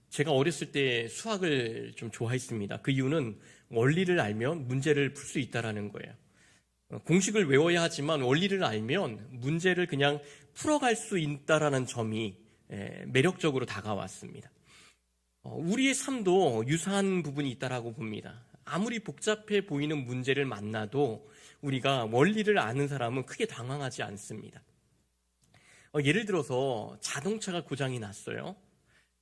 제가 어렸을 때 수학을 좀 좋아했습니다. 그 이유는 원리를 알면 문제를 풀 수 있다라는 거예요. 공식을 외워야 하지만 원리를 알면 문제를 그냥 풀어갈 수 있다라는 점이 매력적으로 다가왔습니다. 우리의 삶도 유사한 부분이 있다라고 봅니다. 아무리 복잡해 보이는 문제를 만나도 우리가 원리를 아는 사람은 크게 당황하지 않습니다. 예를 들어서 자동차가 고장이 났어요.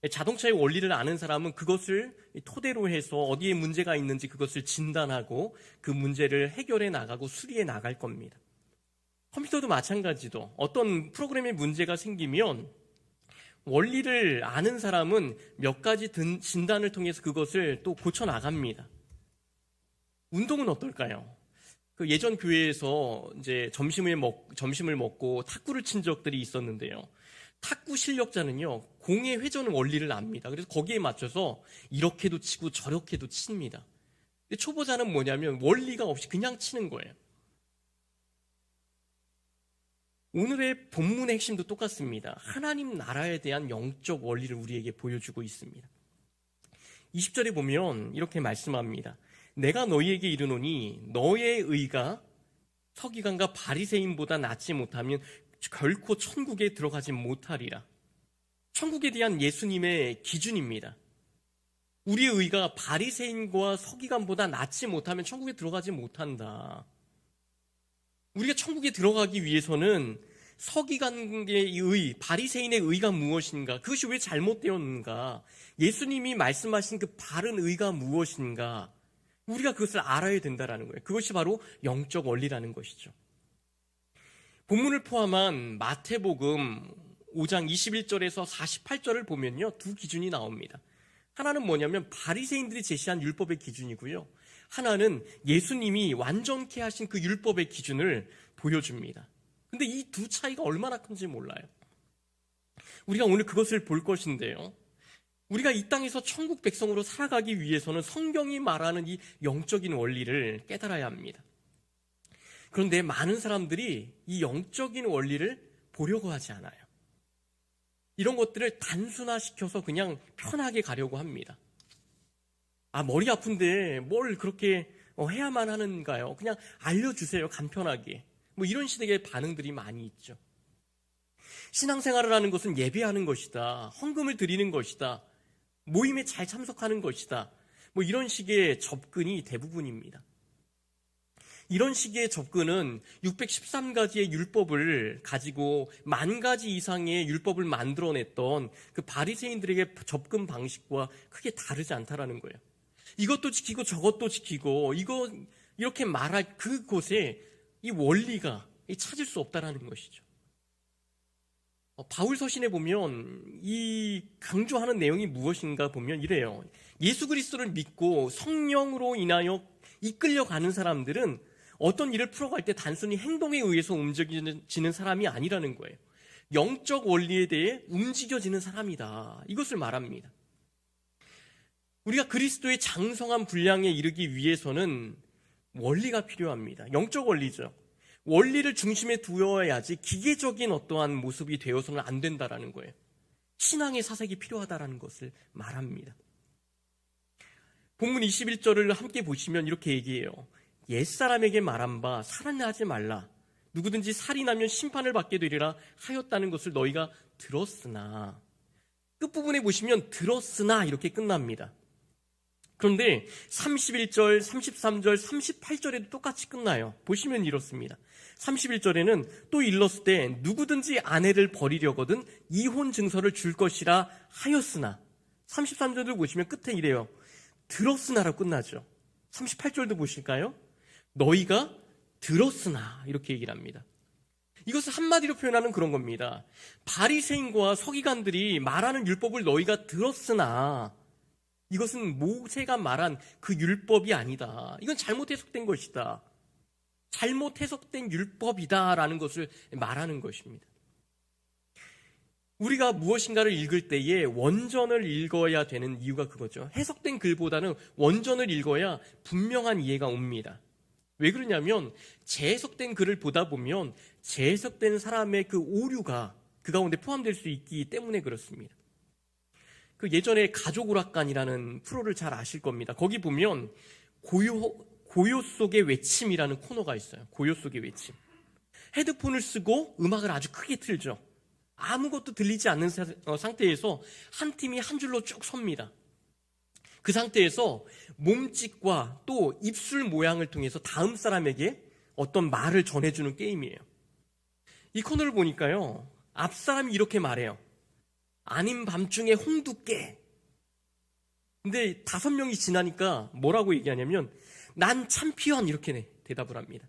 자동차의 원리를 아는 사람은 그것을 토대로 해서 어디에 문제가 있는지 그것을 진단하고 그 문제를 해결해 나가고 수리해 나갈 겁니다. 컴퓨터도 마찬가지도 어떤 프로그램에 문제가 생기면 원리를 아는 사람은 몇 가지 진단을 통해서 그것을 또 고쳐 나갑니다. 운동은 어떨까요? 그 예전 교회에서 이제 점심을 먹고 탁구를 친 적들이 있었는데요. 탁구 실력자는요, 공의 회전 원리를 압니다. 그래서 거기에 맞춰서 이렇게도 치고 저렇게도 칩니다. 근데 초보자는 뭐냐면 원리가 없이 그냥 치는 거예요. 오늘의 본문의 핵심도 똑같습니다. 하나님 나라에 대한 영적 원리를 우리에게 보여주고 있습니다. 20절에 보면 이렇게 말씀합니다. 내가 너희에게 이르노니 너의 의가 서기관과 바리새인보다 낫지 못하면 결코 천국에 들어가지 못하리라. 천국에 대한 예수님의 기준입니다. 우리의 의가 바리새인과 서기관보다 낫지 못하면 천국에 들어가지 못한다. 우리가 천국에 들어가기 위해서는 서기관의 의, 바리새인의 의가 무엇인가? 그것이 왜 잘못되었는가? 예수님이 말씀하신 그 바른 의가 무엇인가? 우리가 그것을 알아야 된다는 거예요. 그것이 바로 영적 원리라는 것이죠. 본문을 포함한 마태복음 5장 21절에서 48절을 보면요, 두 기준이 나옵니다. 하나는 뭐냐면 바리새인들이 제시한 율법의 기준이고요. 하나는 예수님이 완전케 하신 그 율법의 기준을 보여줍니다. 근데 이 두 차이가 얼마나 큰지 몰라요. 우리가 오늘 그것을 볼 것인데요. 우리가 이 땅에서 천국 백성으로 살아가기 위해서는 성경이 말하는 이 영적인 원리를 깨달아야 합니다. 그런데 많은 사람들이 이 영적인 원리를 보려고 하지 않아요. 이런 것들을 단순화시켜서 그냥 편하게 가려고 합니다. 머리 아픈데 뭘 그렇게 해야만 하는가요? 그냥 알려주세요, 간편하게. 이런 식의 반응들이 많이 있죠. 신앙생활을 하는 것은 예배하는 것이다, 헌금을 드리는 것이다, 모임에 잘 참석하는 것이다, 이런 식의 접근이 대부분입니다. 이런 식의 접근은 613가지의 율법을 가지고 10,000가지 이상의 율법을 만들어냈던 그 바리새인들에게 접근 방식과 크게 다르지 않다라는 거예요. 이것도 지키고 저것도 지키고 이렇게 말할 그곳에 이 원리가 찾을 수 없다라는 것이죠. 바울 서신에 보면 이 강조하는 내용이 무엇인가 보면 이래요. 예수 그리스도를 믿고 성령으로 인하여 이끌려가는 사람들은 어떤 일을 풀어갈 때 단순히 행동에 의해서 움직이는 사람이 아니라는 거예요. 영적 원리에 대해 움직여지는 사람이다, 이것을 말합니다. 우리가 그리스도의 장성한 분량에 이르기 위해서는 원리가 필요합니다. 영적 원리죠. 원리를 중심에 두어야지 기계적인 어떠한 모습이 되어서는 안 된다라는 거예요. 신앙의 사색이 필요하다라는 것을 말합니다. 본문 21절을 함께 보시면 이렇게 얘기해요. 옛사람에게 말한 바 살인하지 말라. 누구든지 살인하면 심판을 받게 되리라 하였다는 것을 너희가 들었으나, 끝부분에 보시면 들었으나 이렇게 끝납니다. 그런데 31절, 33절, 38절에도 똑같이 끝나요. 보시면 이렇습니다. 31절에는 또 일렀을 때 누구든지 아내를 버리려거든 이혼 증서를 줄 것이라 하였으나, 33절도 보시면 끝에 이래요. 들었으나라고 끝나죠. 38절도 보실까요? 너희가 들었으나 이렇게 얘기를 합니다. 이것을 한마디로 표현하는 그런 겁니다. 바리새인과 서기관들이 말하는 율법을 너희가 들었으나 이것은 모세가 말한 그 율법이 아니다. 이건 잘못 해석된 것이다. 잘못 해석된 율법이다라는 것을 말하는 것입니다. 우리가 무엇인가를 읽을 때에 원전을 읽어야 되는 이유가 그거죠. 해석된 글보다는 원전을 읽어야 분명한 이해가 옵니다. 왜 그러냐면 재해석된 글을 보다 보면 재해석된 사람의 그 오류가 그 가운데 포함될 수 있기 때문에 그렇습니다. 그 예전에 가족오락관이라는 프로를 잘 아실 겁니다. 거기 보면 고요 속의 외침이라는 코너가 있어요. 고요 속의 외침. 헤드폰을 쓰고 음악을 아주 크게 틀죠. 아무것도 들리지 않는 상태에서 한 팀이 한 줄로 쭉 섭니다. 그 상태에서 몸짓과 또 입술 모양을 통해서 다음 사람에게 어떤 말을 전해주는 게임이에요. 이 코너를 보니까요, 앞 사람이 이렇게 말해요. 아닌 밤중에 홍두깨. 근데 5명이 지나니까 뭐라고 얘기하냐면 난 챔피언 이렇게 대답을 합니다.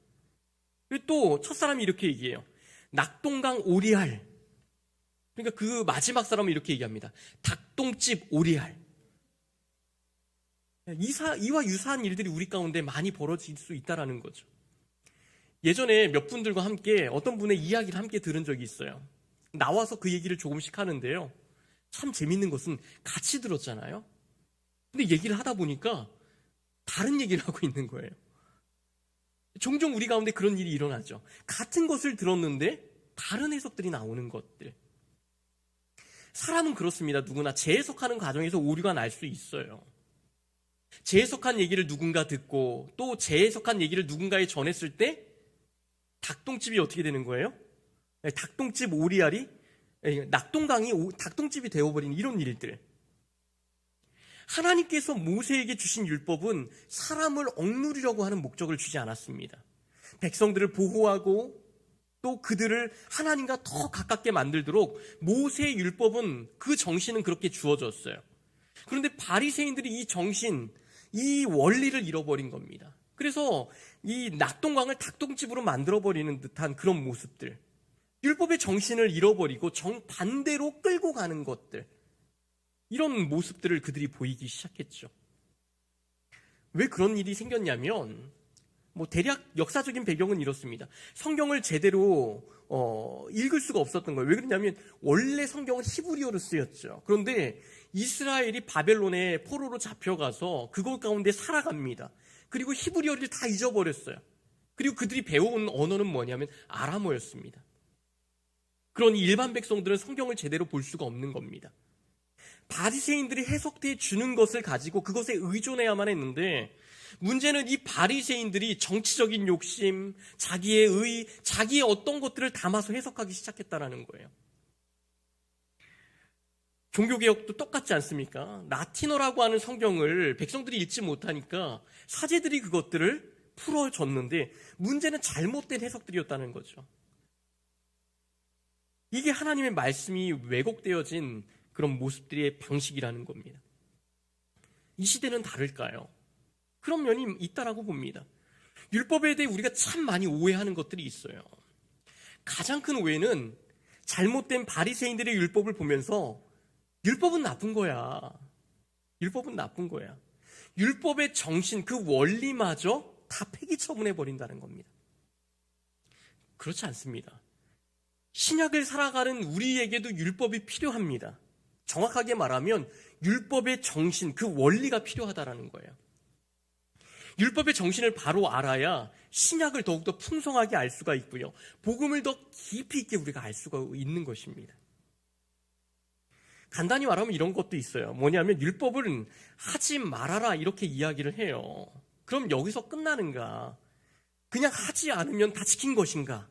그리고 또 첫사람이 이렇게 얘기해요. 낙동강 오리알. 그러니까 그 마지막 사람은 이렇게 얘기합니다. 닭똥집 오리알. 이와 유사한 일들이 우리 가운데 많이 벌어질 수 있다는 거죠. 예전에 몇 분들과 함께 어떤 분의 이야기를 함께 들은 적이 있어요. 나와서 그 얘기를 조금씩 하는데요. 참 재밌는 것은 같이 들었잖아요. 근데 얘기를 하다 보니까 다른 얘기를 하고 있는 거예요. 종종 우리 가운데 그런 일이 일어나죠. 같은 것을 들었는데 다른 해석들이 나오는 것들. 사람은 그렇습니다. 누구나 재해석하는 과정에서 오류가 날 수 있어요. 재해석한 얘기를 누군가 듣고 또 재해석한 얘기를 누군가에 전했을 때 닭똥집이 어떻게 되는 거예요? 닭똥집 오리알이 낙동강이 닭똥집이 되어버린 이런 일들. 하나님께서 모세에게 주신 율법은 사람을 억누르려고 하는 목적을 주지 않았습니다. 백성들을 보호하고 또 그들을 하나님과 더 가깝게 만들도록 모세의 율법은 그 정신은 그렇게 주어졌어요. 그런데 바리새인들이 이 정신, 이 원리를 잃어버린 겁니다. 그래서 이 낙동강을 닭똥집으로 만들어버리는 듯한 그런 모습들, 율법의 정신을 잃어버리고 정반대로 끌고 가는 것들, 이런 모습들을 그들이 보이기 시작했죠. 왜 그런 일이 생겼냐면 대략 역사적인 배경은 이렇습니다. 성경을 제대로 읽을 수가 없었던 거예요. 왜 그러냐면 원래 성경은 히브리어로 쓰였죠. 그런데 이스라엘이 바벨론에 포로로 잡혀가서 그곳 가운데 살아갑니다. 그리고 히브리어를 다 잊어버렸어요. 그리고 그들이 배워온 언어는 뭐냐면 아람어였습니다. 그러니 일반 백성들은 성경을 제대로 볼 수가 없는 겁니다. 바리새인들이 해석해 주는 것을 가지고 그것에 의존해야만 했는데 문제는 이 바리새인들이 정치적인 욕심, 자기의 의, 자기의 어떤 것들을 담아서 해석하기 시작했다는 거예요. 종교개혁도 똑같지 않습니까? 라틴어라고 하는 성경을 백성들이 읽지 못하니까 사제들이 그것들을 풀어줬는데 문제는 잘못된 해석들이었다는 거죠. 이게 하나님의 말씀이 왜곡되어진 그런 모습들의 방식이라는 겁니다. 이 시대는 다를까요? 그런 면이 있다라고 봅니다. 율법에 대해 우리가 참 많이 오해하는 것들이 있어요. 가장 큰 오해는 잘못된 바리새인들의 율법을 보면서 율법은 나쁜 거야. 율법은 나쁜 거야. 율법의 정신, 그 원리마저 다 폐기 처분해버린다는 겁니다. 그렇지 않습니다. 신약을 살아가는 우리에게도 율법이 필요합니다. 정확하게 말하면 율법의 정신, 그 원리가 필요하다라는 거예요. 율법의 정신을 바로 알아야 신약을 더욱더 풍성하게 알 수가 있고요. 복음을 더 깊이 있게 우리가 알 수가 있는 것입니다. 간단히 말하면 이런 것도 있어요. 뭐냐면 율법은 하지 말아라 이렇게 이야기를 해요. 그럼 여기서 끝나는가? 그냥 하지 않으면 다 지킨 것인가?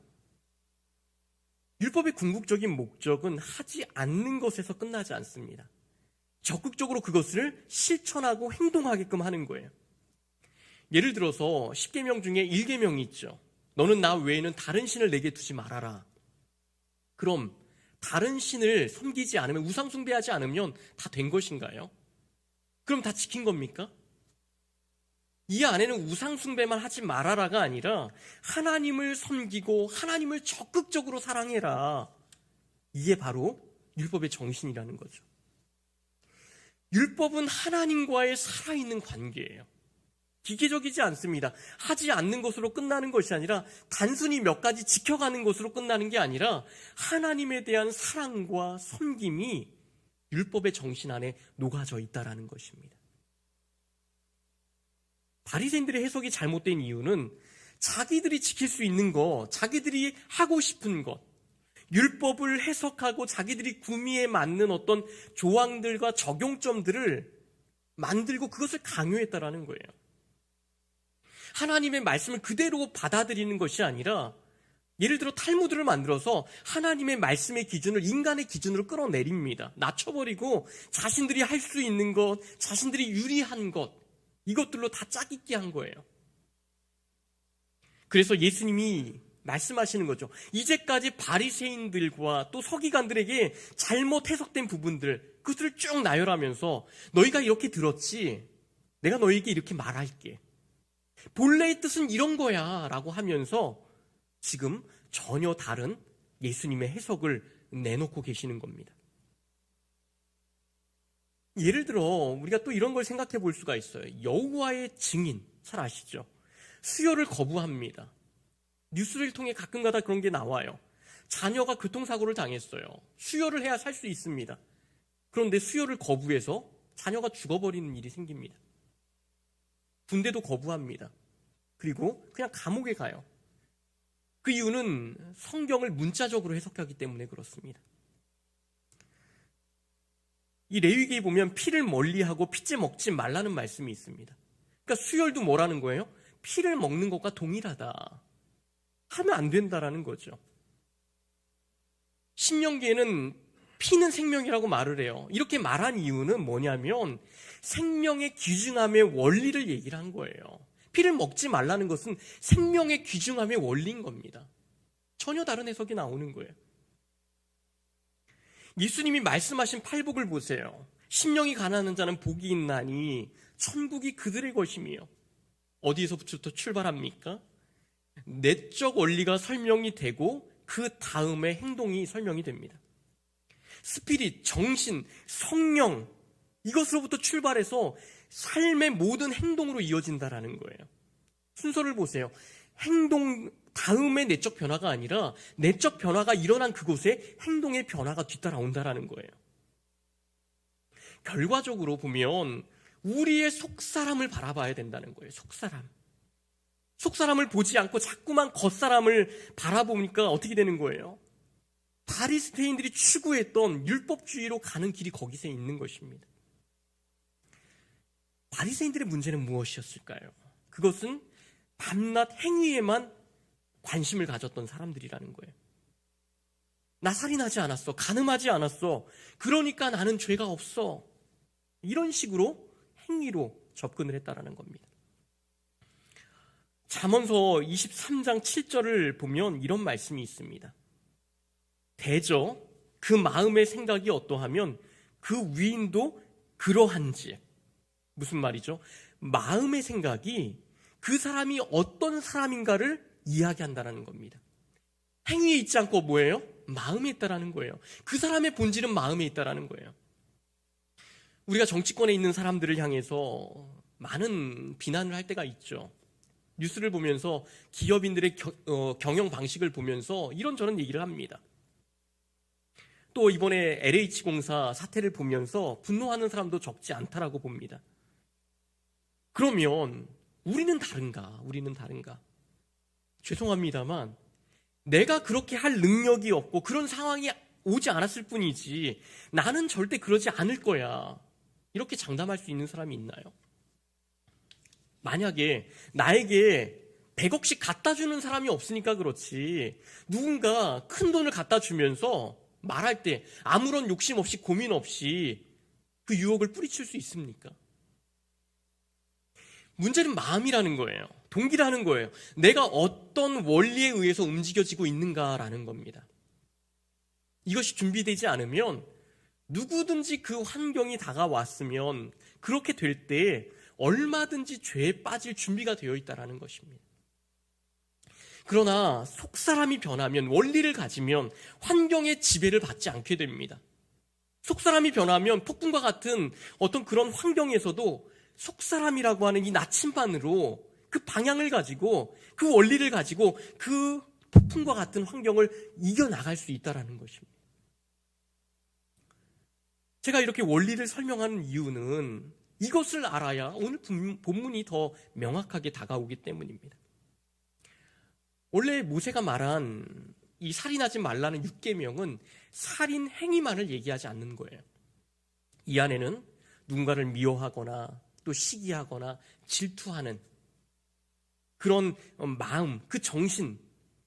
율법의 궁극적인 목적은 하지 않는 것에서 끝나지 않습니다. 적극적으로 그것을 실천하고 행동하게끔 하는 거예요. 예를 들어서 10계명 중에 1계명이 있죠. 너는 나 외에는 다른 신을 내게 두지 말아라. 그럼 다른 신을 섬기지 않으면, 우상 숭배하지 않으면 다 된 것인가요? 그럼 다 지킨 겁니까? 이 안에는 우상 숭배만 하지 말아라가 아니라 하나님을 섬기고 하나님을 적극적으로 사랑해라. 이게 바로 율법의 정신이라는 거죠. 율법은 하나님과의 살아있는 관계예요. 기계적이지 않습니다. 하지 않는 것으로 끝나는 것이 아니라 단순히 몇 가지 지켜가는 것으로 끝나는 게 아니라 하나님에 대한 사랑과 섬김이 율법의 정신 안에 녹아져 있다는 것입니다. 바리새인들의 해석이 잘못된 이유는 자기들이 지킬 수 있는 것, 자기들이 하고 싶은 것, 율법을 해석하고 자기들이 구미에 맞는 어떤 조항들과 적용점들을 만들고 그것을 강요했다라는 거예요. 하나님의 말씀을 그대로 받아들이는 것이 아니라 예를 들어 탈무드를 만들어서 하나님의 말씀의 기준을 인간의 기준으로 끌어내립니다. 낮춰버리고 자신들이 할 수 있는 것, 자신들이 유리한 것, 이것들로 다 짜깁기 한 거예요. 그래서 예수님이 말씀하시는 거죠. 이제까지 바리새인들과 또 서기관들에게 잘못 해석된 부분들, 그것을 쭉 나열하면서 너희가 이렇게 들었지, 내가 너희에게 이렇게 말할게. 본래의 뜻은 이런 거야 라고 하면서 지금 전혀 다른 예수님의 해석을 내놓고 계시는 겁니다. 예를 들어 우리가 또 이런 걸 생각해 볼 수가 있어요. 여호와의 증인, 잘 아시죠? 수혈을 거부합니다. 뉴스를 통해 가끔가다 그런 게 나와요. 자녀가 교통사고를 당했어요. 수혈을 해야 살 수 있습니다. 그런데 수혈을 거부해서 자녀가 죽어버리는 일이 생깁니다. 군대도 거부합니다. 그리고 그냥 감옥에 가요. 그 이유는 성경을 문자적으로 해석하기 때문에 그렇습니다. 이 레위기에 보면 피를 멀리하고 피째 먹지 말라는 말씀이 있습니다. 그러니까 수혈도 뭐라는 거예요? 피를 먹는 것과 동일하다. 하면 안 된다라는 거죠. 신명기에는 피는 생명이라고 말을 해요. 이렇게 말한 이유는 뭐냐면 생명의 귀중함의 원리를 얘기를 한 거예요. 피를 먹지 말라는 것은 생명의 귀중함의 원리인 겁니다. 전혀 다른 해석이 나오는 거예요. 예수님이 말씀하신 팔복을 보세요. 심령이 가난한 자는 복이 있나니 천국이 그들의 것이며, 어디에서부터 출발합니까? 내적 원리가 설명이 되고 그 다음에 행동이 설명이 됩니다. 스피릿, 정신, 성령, 이것으로부터 출발해서 삶의 모든 행동으로 이어진다라는 거예요. 순서를 보세요. 행동 다음에 내적 변화가 아니라 내적 변화가 일어난 그곳에 행동의 변화가 뒤따라온다라는 거예요. 결과적으로 보면 우리의 속사람을 바라봐야 된다는 거예요. 속사람을 보지 않고 자꾸만 겉사람을 바라보니까 어떻게 되는 거예요? 바리새인들이 추구했던 율법주의로 가는 길이 거기서 있는 것입니다. 바리새인들의 문제는 무엇이었을까요? 그것은 밤낮 행위에만 관심을 가졌던 사람들이라는 거예요. 나 살인하지 않았어. 간음하지 않았어. 그러니까 나는 죄가 없어. 이런 식으로 행위로 접근을 했다라는 겁니다. 잠언서 23장 7절을 보면 이런 말씀이 있습니다. 대저 그 마음의 생각이 어떠하면 그 위인도 그러한지. 무슨 말이죠? 마음의 생각이 그 사람이 어떤 사람인가를 이야기한다는 겁니다. 행위에 있지 않고 뭐예요? 마음에 있다라는 거예요. 그 사람의 본질은 마음에 있다라는 거예요. 우리가 정치권에 있는 사람들을 향해서 많은 비난을 할 때가 있죠. 뉴스를 보면서 기업인들의 경영 방식을 보면서 이런저런 얘기를 합니다. 또 이번에 LH공사 사태를 보면서 분노하는 사람도 적지 않다라고 봅니다. 그러면 우리는 다른가? 죄송합니다만 내가 그렇게 할 능력이 없고 그런 상황이 오지 않았을 뿐이지 나는 절대 그러지 않을 거야. 이렇게 장담할 수 있는 사람이 있나요? 만약에 나에게 100억씩 갖다 주는 사람이 없으니까 그렇지 누군가 큰 돈을 갖다 주면서 말할 때 아무런 욕심 없이 고민 없이 그 유혹을 뿌리칠 수 있습니까? 문제는 마음이라는 거예요. 동기라는 거예요. 내가 어떤 원리에 의해서 움직여지고 있는가라는 겁니다. 이것이 준비되지 않으면 누구든지 그 환경이 다가왔으면 그렇게 될 때 얼마든지 죄에 빠질 준비가 되어 있다는 것입니다. 그러나 속사람이 변하면, 원리를 가지면 환경의 지배를 받지 않게 됩니다. 속사람이 변하면 폭풍과 같은 어떤 그런 환경에서도 속사람이라고 하는 이 나침반으로 그 방향을 가지고 그 원리를 가지고 그 폭풍과 같은 환경을 이겨나갈 수 있다는 것입니다. 제가 이렇게 원리를 설명하는 이유는 이것을 알아야 오늘 본문이 더 명확하게 다가오기 때문입니다. 원래 모세가 말한 이 살인하지 말라는 6계명은 살인 행위만을 얘기하지 않는 거예요. 이 안에는 누군가를 미워하거나 또 시기하거나 질투하는 그런 마음, 그 정신,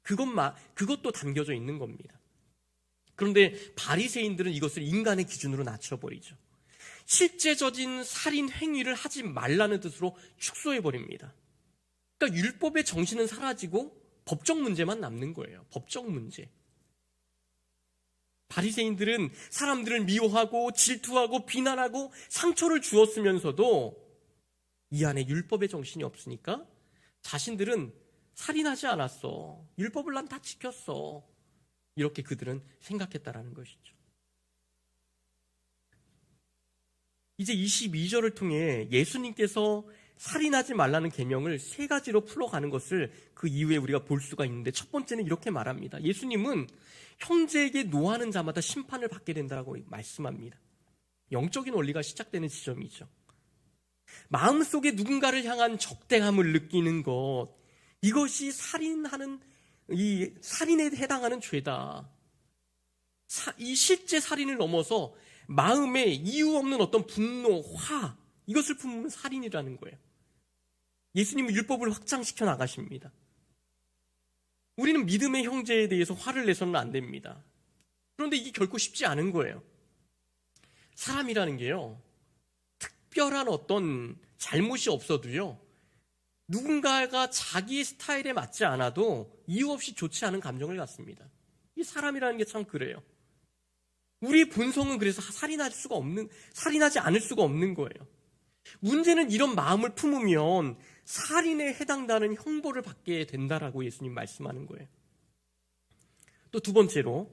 그것도 담겨져 있는 겁니다. 그런데 바리새인들은 이것을 인간의 기준으로 낮춰버리죠. 실제적인 살인 행위를 하지 말라는 뜻으로 축소해버립니다. 그러니까 율법의 정신은 사라지고 법적 문제만 남는 거예요. 법적 문제. 바리새인들은 사람들을 미워하고 질투하고 비난하고 상처를 주었으면서도 이 안에 율법의 정신이 없으니까 자신들은 살인하지 않았어. 율법을 난 다 지켰어. 이렇게 그들은 생각했다라는 것이죠. 이제 22절을 통해 예수님께서 살인하지 말라는 계명을 3가지로 풀어가는 것을 그 이후에 우리가 볼 수가 있는데, 첫 번째는 이렇게 말합니다. 예수님은 형제에게 노하는 자마다 심판을 받게 된다고 말씀합니다. 영적인 원리가 시작되는 지점이죠. 마음속에 누군가를 향한 적대감을 느끼는 것, 이것이 이 살인에 해당하는 죄다. 이 실제 살인을 넘어서 마음에 이유 없는 어떤 분노, 화, 이것을 품으면 살인이라는 거예요. 예수님은 율법을 확장시켜 나가십니다. 우리는 믿음의 형제에 대해서 화를 내서는 안 됩니다. 그런데 이게 결코 쉽지 않은 거예요. 사람이라는 게요, 특별한 어떤 잘못이 없어도요, 누군가가 자기의 스타일에 맞지 않아도 이유 없이 좋지 않은 감정을 갖습니다. 이 사람이라는 게 참 그래요. 우리 본성은 그래서 살인하지 않을 수가 없는 거예요. 문제는 이런 마음을 품으면 살인에 해당되는 형벌을 받게 된다라고 예수님 말씀하는 거예요. 또 2번째로,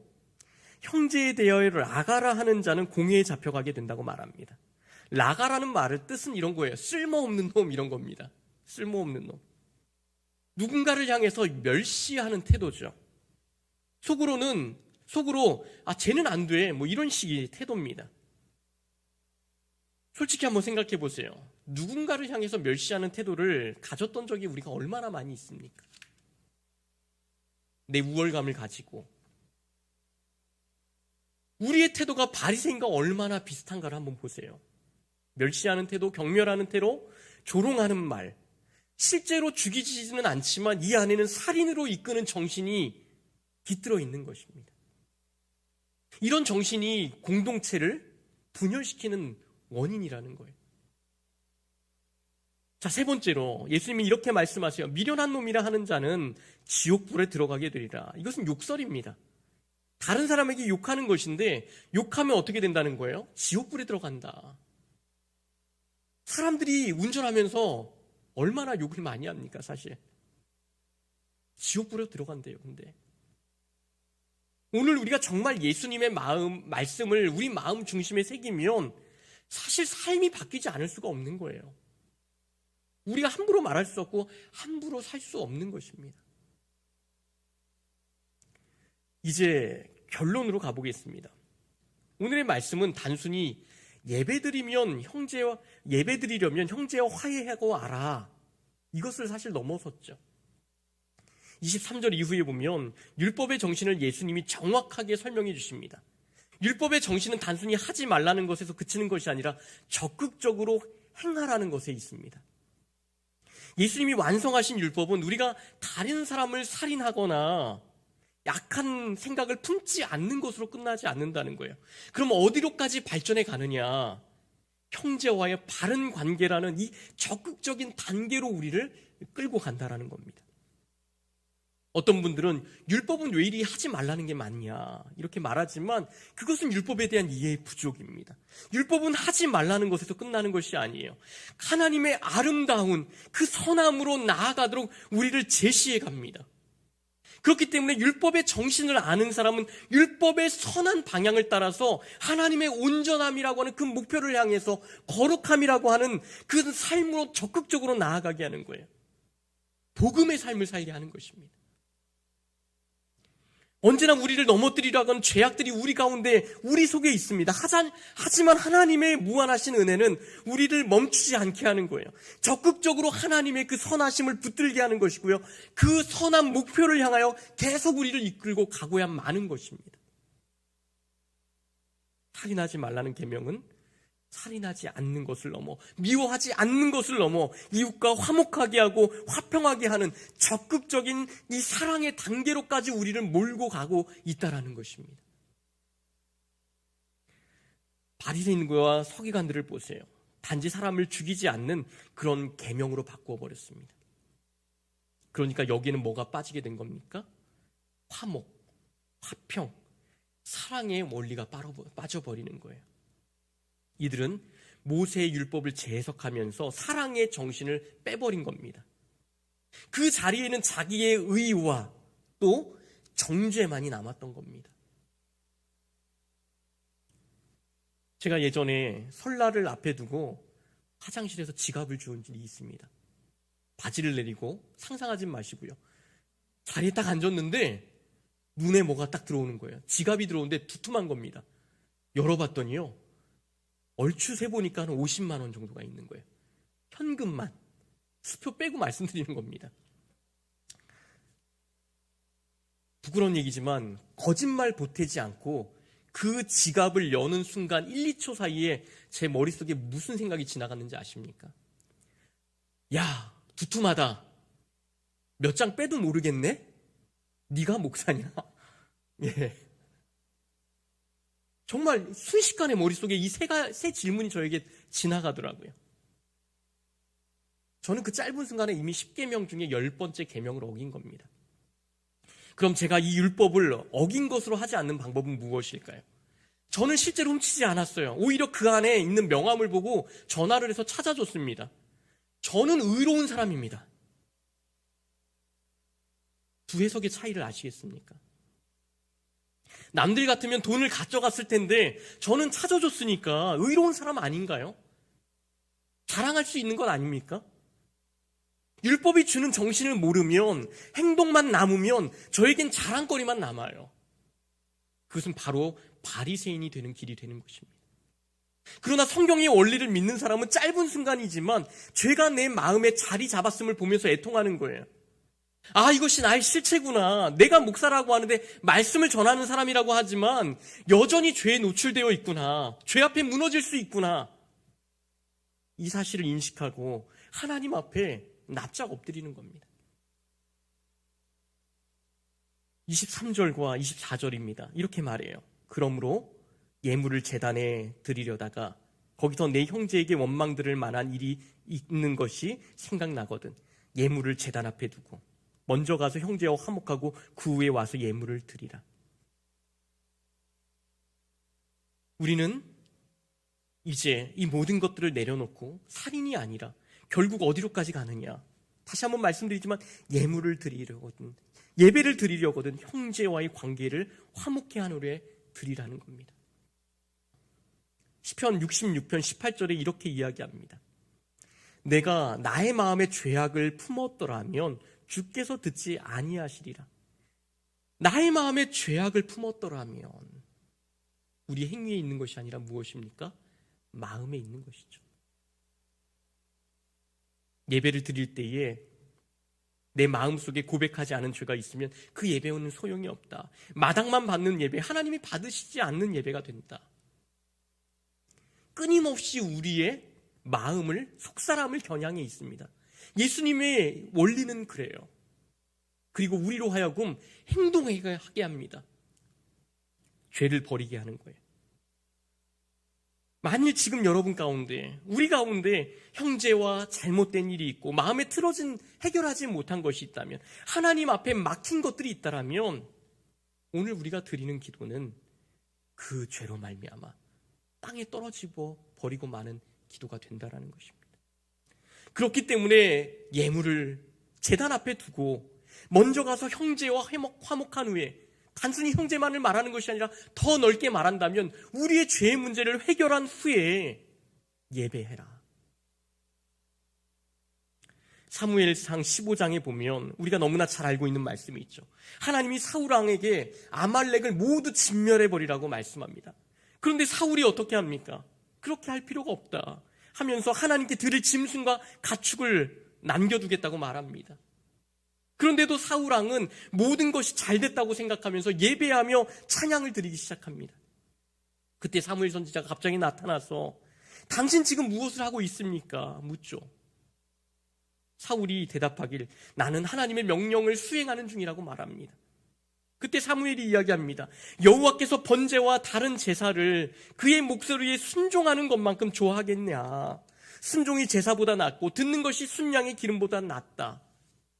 형제에 대하여 라가라 하는 자는 공회에 잡혀가게 된다고 말합니다. 라가라는 말의 뜻은 이런 거예요. 쓸모없는 놈, 이런 겁니다. 쓸모없는 놈. 누군가를 향해서 멸시하는 태도죠. 속으로 쟤는 안 돼, 이런 식의 태도입니다. 솔직히 한번 생각해 보세요. 누군가를 향해서 멸시하는 태도를 가졌던 적이 우리가 얼마나 많이 있습니까? 내 우월감을 가지고 우리의 태도가 바리새인과 얼마나 비슷한가를 한번 보세요. 멸시하는 태도, 경멸하는 태도, 조롱하는 말, 실제로 죽이지는 않지만 이 안에는 살인으로 이끄는 정신이 깃들어 있는 것입니다. 이런 정신이 공동체를 분열시키는 원인이라는 거예요. 자, 3번째로 예수님이 이렇게 말씀하세요. 미련한 놈이라 하는 자는 지옥불에 들어가게 되리라. 이것은 욕설입니다. 다른 사람에게 욕하는 것인데 욕하면 어떻게 된다는 거예요? 지옥불에 들어간다. 사람들이 운전하면서 얼마나 욕을 많이 합니까, 사실. 지옥불에 들어간대요, 근데. 오늘 우리가 정말 예수님의 말씀을 우리 마음 중심에 새기면 사실 삶이 바뀌지 않을 수가 없는 거예요. 우리가 함부로 말할 수 없고 함부로 살 수 없는 것입니다. 이제 결론으로 가보겠습니다. 오늘의 말씀은 단순히 예배드리려면 형제와 화해하고 알아, 이것을 사실 넘어섰죠. 23절 이후에 보면 율법의 정신을 예수님이 정확하게 설명해 주십니다. 율법의 정신은 단순히 하지 말라는 것에서 그치는 것이 아니라 적극적으로 행하라는 것에 있습니다. 예수님이 완성하신 율법은 우리가 다른 사람을 살인하거나 약한 생각을 품지 않는 것으로 끝나지 않는다는 거예요. 그럼 어디로까지 발전해 가느냐? 형제와의 바른 관계라는 이 적극적인 단계로 우리를 끌고 간다라는 겁니다. 어떤 분들은 율법은 왜 이리 하지 말라는 게 맞냐 이렇게 말하지만 그것은 율법에 대한 이해의 부족입니다. 율법은 하지 말라는 것에서 끝나는 것이 아니에요. 하나님의 아름다운 그 선함으로 나아가도록 우리를 제시해 갑니다. 그렇기 때문에 율법의 정신을 아는 사람은 율법의 선한 방향을 따라서 하나님의 온전함이라고 하는 그 목표를 향해서 거룩함이라고 하는 그 삶으로 적극적으로 나아가게 하는 거예요. 복음의 삶을 살게 하는 것입니다. 언제나 우리를 넘어뜨리려고 하는 죄악들이 우리 가운데, 우리 속에 있습니다. 하지만 하나님의 무한하신 은혜는 우리를 멈추지 않게 하는 거예요. 적극적으로 하나님의 그 선하심을 붙들게 하는 것이고요. 그 선한 목표를 향하여 계속 우리를 이끌고 가고야 마는 것입니다. 살인하지 말라는 계명은 살인하지 않는 것을 넘어, 미워하지 않는 것을 넘어 이웃과 화목하게 하고 화평하게 하는 적극적인 이 사랑의 단계로까지 우리를 몰고 가고 있다라는 것입니다. 바리새인과 서기관들을 보세요. 단지 사람을 죽이지 않는 그런 계명으로 바꾸어 버렸습니다. 그러니까 여기에는 뭐가 빠지게 된 겁니까? 화목, 화평, 사랑의 원리가 빠져버리는 거예요. 이들은 모세의 율법을 재해석하면서 사랑의 정신을 빼버린 겁니다. 그 자리에는 자기의 의와 또 정죄만이 남았던 겁니다. 제가 예전에 설날을 앞에 두고 화장실에서 지갑을 주운 일이 있습니다. 바지를 내리고, 상상하지 마시고요. 자리에 딱 앉았는데 눈에 뭐가 딱 들어오는 거예요. 지갑이 들어오는데 두툼한 겁니다. 열어봤더니요, 얼추 세보니까 한 50만 원 정도가 있는 거예요. 현금만. 수표 빼고 말씀드리는 겁니다. 부끄러운 얘기지만 거짓말 보태지 않고 그 지갑을 여는 순간 1, 2초 사이에 제 머릿속에 무슨 생각이 지나갔는지 아십니까? 야, 두툼하다. 몇 장 빼도 모르겠네? 네가 목사냐? 예. 정말 순식간에 머릿속에 이 세 질문이 저에게 지나가더라고요. 저는 그 짧은 순간에 이미 10계명 중에 10번째 계명을 어긴 겁니다. 그럼 제가 이 율법을 어긴 것으로 하지 않는 방법은 무엇일까요? 저는 실제로 훔치지 않았어요. 오히려 그 안에 있는 명함을 보고 전화를 해서 찾아줬습니다. 저는 의로운 사람입니다. 두 해석의 차이를 아시겠습니까? 남들 같으면 돈을 가져갔을 텐데 저는 찾아줬으니까 의로운 사람 아닌가요? 자랑할 수 있는 것 아닙니까? 율법이 주는 정신을 모르면, 행동만 남으면 저에겐 자랑거리만 남아요. 그것은 바로 바리새인이 되는 길이 되는 것입니다. 그러나 성경의 원리를 믿는 사람은 짧은 순간이지만 죄가 내 마음에 자리 잡았음을 보면서 애통하는 거예요. 아, 이것이 나의 실체구나. 내가 목사라고 하는데 말씀을 전하는 사람이라고 하지만 여전히 죄에 노출되어 있구나. 죄 앞에 무너질 수 있구나. 이 사실을 인식하고 하나님 앞에 납작 엎드리는 겁니다. 23절과 24절입니다. 이렇게 말해요. 그러므로 예물을 제단에 드리려다가 거기서 내 형제에게 원망 들을 만한 일이 있는 것이 생각나거든. 예물을 제단 앞에 두고 먼저 가서 형제와 화목하고 그 후에 와서 예물을 드리라. 우리는 이제 이 모든 것들을 내려놓고 살인이 아니라 결국 어디로까지 가느냐? 다시 한번 말씀드리지만 예물을 드리려거든, 예배를 드리려거든 형제와의 관계를 화목케 하노래 드리라는 겁니다. 시편 66편 18절에 이렇게 이야기합니다. 내가 나의 마음에 죄악을 품었더라면 주께서 듣지 아니하시리라. 나의 마음에 죄악을 품었더라면, 우리 행위에 있는 것이 아니라 무엇입니까? 마음에 있는 것이죠. 예배를 드릴 때에 내 마음속에 고백하지 않은 죄가 있으면 그 예배는 소용이 없다. 마당만 받는 예배, 하나님이 받으시지 않는 예배가 된다. 끊임없이 우리의 마음을, 속사람을 겨냥해 있습니다. 예수님의 원리는 그래요. 그리고 우리로 하여금 행동하게 합니다. 죄를 버리게 하는 거예요. 만일 지금 여러분 가운데, 우리 가운데 형제와 잘못된 일이 있고 마음에 틀어진, 해결하지 못한 것이 있다면, 하나님 앞에 막힌 것들이 있다면 오늘 우리가 드리는 기도는 그 죄로 말미암아 땅에 떨어지고 버리고 마는 기도가 된다라는 것입니다. 그렇기 때문에 예물을 제단 앞에 두고 먼저 가서 형제와 화목한 후에, 단순히 형제만을 말하는 것이 아니라 더 넓게 말한다면 우리의 죄의 문제를 해결한 후에 예배해라. 사무엘상 15장에 보면 우리가 너무나 잘 알고 있는 말씀이 있죠. 하나님이 사울 왕에게 아말렉을 모두 진멸해버리라고 말씀합니다. 그런데 사울이 어떻게 합니까? 그렇게 할 필요가 없다 하면서 하나님께 드릴 짐승과 가축을 남겨두겠다고 말합니다. 그런데도 사울 왕은 모든 것이 잘 됐다고 생각하면서 예배하며 찬양을 드리기 시작합니다. 그때 사무엘 선지자가 갑자기 나타나서 당신 지금 무엇을 하고 있습니까? 묻죠. 사울이 대답하길 나는 하나님의 명령을 수행하는 중이라고 말합니다. 그때 사무엘이 이야기합니다. 여호와께서 번제와 다른 제사를 그의 목소리에 순종하는 것만큼 좋아하겠냐. 순종이 제사보다 낫고 듣는 것이 순양의 기름보다 낫다.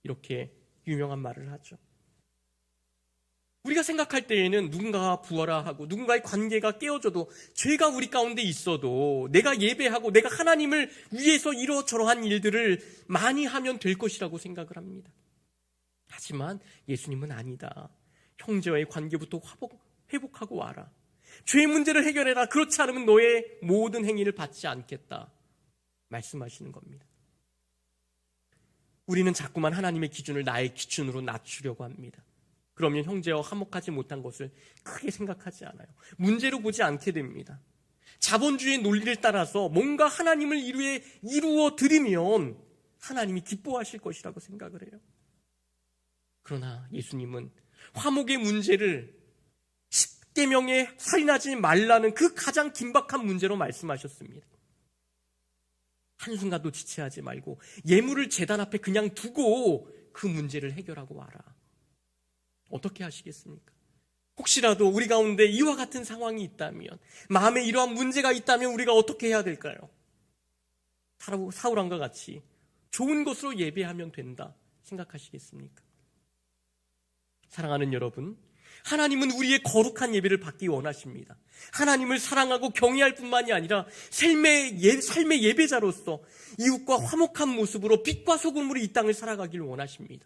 이렇게 유명한 말을 하죠. 우리가 생각할 때에는 누군가가 부활하고 누군가의 관계가 깨어져도 죄가 우리 가운데 있어도 내가 예배하고 내가 하나님을 위해서 이러저러한 일들을 많이 하면 될 것이라고 생각을 합니다. 하지만 예수님은 아니다. 형제와의 관계부터 회복하고 와라. 죄의 문제를 해결해라. 그렇지 않으면 너의 모든 행위를 받지 않겠다 말씀하시는 겁니다. 우리는 자꾸만 하나님의 기준을 나의 기준으로 낮추려고 합니다. 그러면 형제와 화목하지 못한 것을 크게 생각하지 않아요. 문제로 보지 않게 됩니다. 자본주의의 논리를 따라서 뭔가 하나님을 이루어 드리면 하나님이 기뻐하실 것이라고 생각을 해요. 그러나 예수님은 화목의 문제를 10계명에 살인하지 말라는 그 가장 긴박한 문제로 말씀하셨습니다. 한순간도 지체하지 말고 예물을 제단 앞에 그냥 두고 그 문제를 해결하고 와라. 어떻게 하시겠습니까? 혹시라도 우리 가운데 이와 같은 상황이 있다면, 마음에 이러한 문제가 있다면 우리가 어떻게 해야 될까요? 사울 왕과 같이 좋은 것으로 예배하면 된다 생각하시겠습니까? 사랑하는 여러분, 하나님은 우리의 거룩한 예배를 받기 원하십니다. 하나님을 사랑하고 경외할 뿐만이 아니라 삶의 예배자로서 이웃과 화목한 모습으로 빛과 소금으로 이 땅을 살아가기를 원하십니다.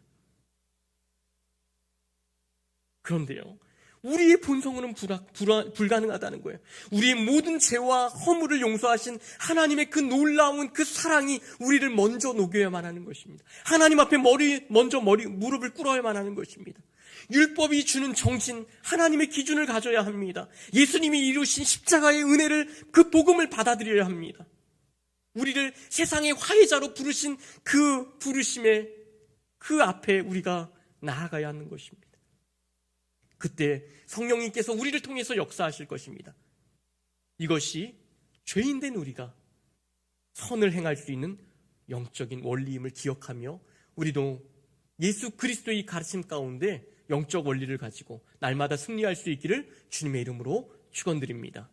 그런데요, 우리의 본성으로는 불가능하다는 거예요. 우리의 모든 죄와 허물을 용서하신 하나님의 그 놀라운 그 사랑이 우리를 먼저 녹여야만 하는 것입니다. 하나님 앞에 무릎을 꿇어야만 하는 것입니다. 율법이 주는 정신, 하나님의 기준을 가져야 합니다. 예수님이 이루신 십자가의 은혜를, 그 복음을 받아들여야 합니다. 우리를 세상의 화해자로 부르신 그 부르심의 그 앞에 우리가 나아가야 하는 것입니다. 그때 성령님께서 우리를 통해서 역사하실 것입니다. 이것이 죄인된 우리가 선을 행할 수 있는 영적인 원리임을 기억하며 우리도 예수 그리스도의 가르침 가운데 영적 원리를 가지고 날마다 승리할 수 있기를 주님의 이름으로 축원드립니다.